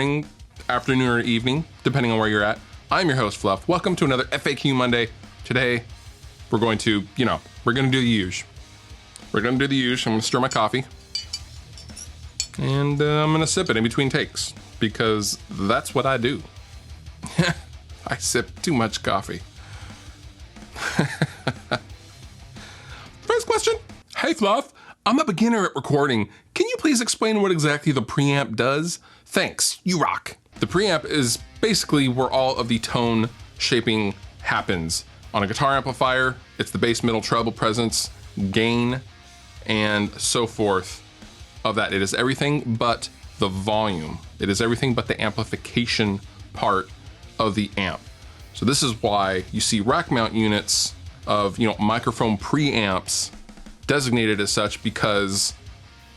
morning, afternoon, or evening, depending on where you're at. I'm your host, Fluff. Welcome to another FAQ Monday. Today, we're going to, we're going to do the usual. I'm going to stir my coffee. And I'm going to sip it in between takes, because that's what I do. I sip too much coffee. First question. Hey, Fluff. I'm a beginner at recording. Can you please explain what exactly the preamp does? Thanks, you rock. The preamp is basically where all of the tone shaping happens. On a guitar amplifier, it's the bass, middle, treble, presence, gain, and so forth of that. It is everything but the volume. It is everything but the amplification part of the amp. So this is why you see rack mount units of, microphone preamps designated as such, because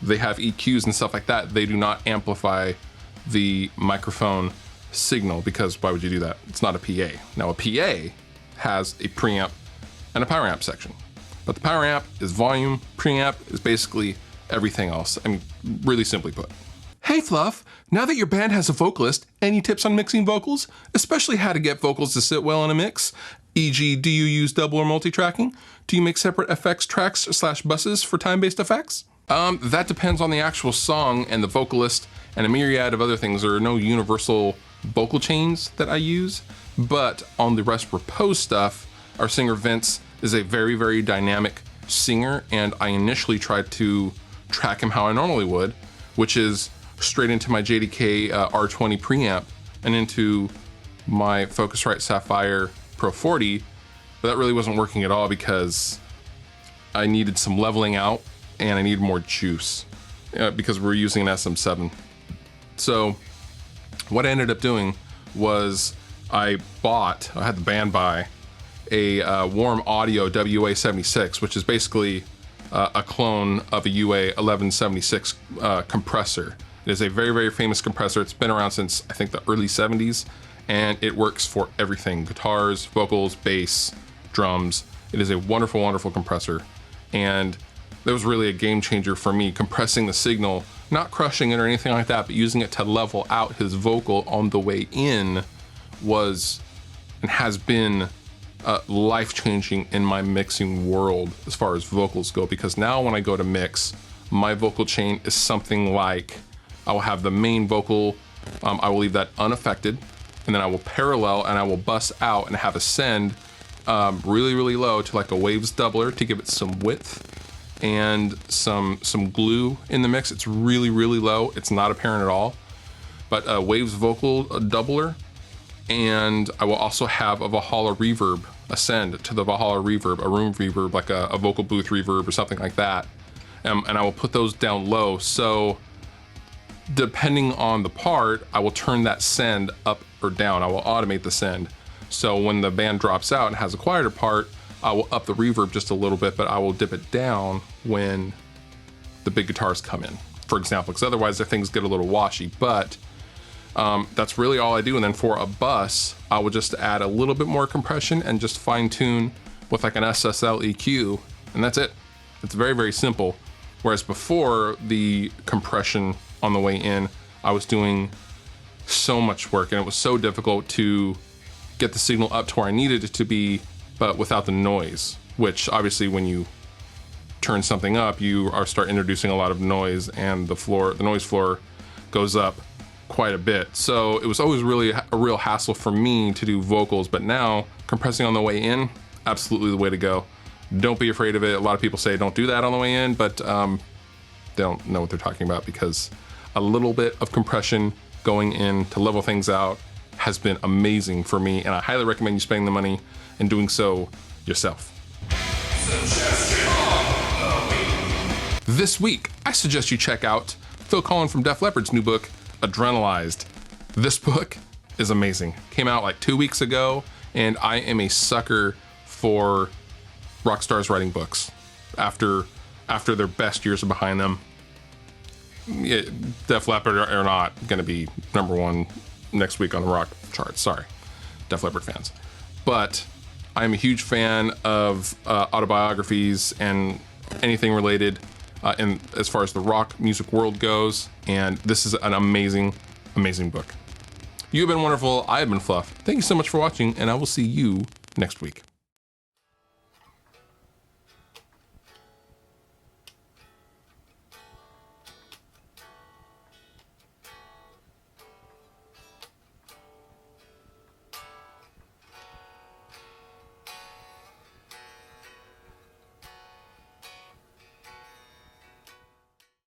they have EQs and stuff like that. They do not amplify the microphone signal, because why would you do that? It's not a PA. Now a PA has a preamp and a power amp section, but the power amp is volume, preamp is basically everything else. I mean, really simply put. Hey Fluff, now that your band has a vocalist, any tips on mixing vocals? Especially how to get vocals to sit well in a mix? E.g., do you use double or multi-tracking? Do you make separate effects tracks / buses for time-based effects? That depends on the actual song and the vocalist and a myriad of other things. There are no universal vocal chains that I use, but on the Rest Repose stuff, our singer Vince is a very, very dynamic singer, and I initially tried to track him how I normally would, which is straight into my JDK R20 preamp and into my Focusrite Sapphire Pro 40, but that really wasn't working at all because I needed some leveling out and I needed more juice because we're using an SM7. So what I ended up doing was I had the band buy a Warm Audio WA76, which is basically a clone of a UA 1176 compressor. It is a very, very famous compressor. It's been around since I think the early 70s, and it works for everything: guitars, vocals, bass, drums. It is a wonderful, wonderful compressor, and that was really a game changer for me, compressing the signal, not crushing it or anything like that, but using it to level out his vocal on the way in was and has been life-changing in my mixing world as far as vocals go, because now when I go to mix, my vocal chain is something like, I will have the main vocal, I will leave that unaffected, and then I will parallel and I will bus out and have a send really, really low to like a waves doubler to give it some width and some glue in the mix. It's really, really low. It's not apparent at all, but a waves vocal doubler. And I will also have a Valhalla reverb, ascend to the Valhalla reverb, a room reverb, like a vocal booth reverb or something like that. And I will put those down low. So depending on the part, I will turn that send up or down. I will automate the send. So when the band drops out and has a quieter part, I will up the reverb just a little bit, but I will dip it down when the big guitars come in, for example, because otherwise the things get a little washy. But that's really all I do. And then for a bus, I will just add a little bit more compression and just fine tune with like an SSL EQ, and that's it. It's very, very simple. Whereas before the compression on the way in, I was doing so much work and it was so difficult to get the signal up to where I needed it to be, but without the noise, which obviously when you turn something up, you start introducing a lot of noise, and the noise floor goes up quite a bit. So it was always really a real hassle for me to do vocals, but now compressing on the way in, absolutely the way to go. Don't be afraid of it. A lot of people say don't do that on the way in, but they don't know what they're talking about, because a little bit of compression going in to level things out has been amazing for me, and I highly recommend you spending the money and doing so yourself. This week, I suggest you check out Phil Collen from Def Leppard's new book, Adrenalized. This book is amazing. Came out like 2 weeks ago, and I am a sucker for rock stars writing books after their best years are behind them. Def Leppard are not going to be #1 next week on the rock charts. Sorry, Def Leppard fans. But I'm a huge fan of autobiographies and anything related in as far as the rock music world goes. And this is an amazing Amazing book. You have been wonderful. I have been Fluff. Thank you so much for watching, and I will see you next week.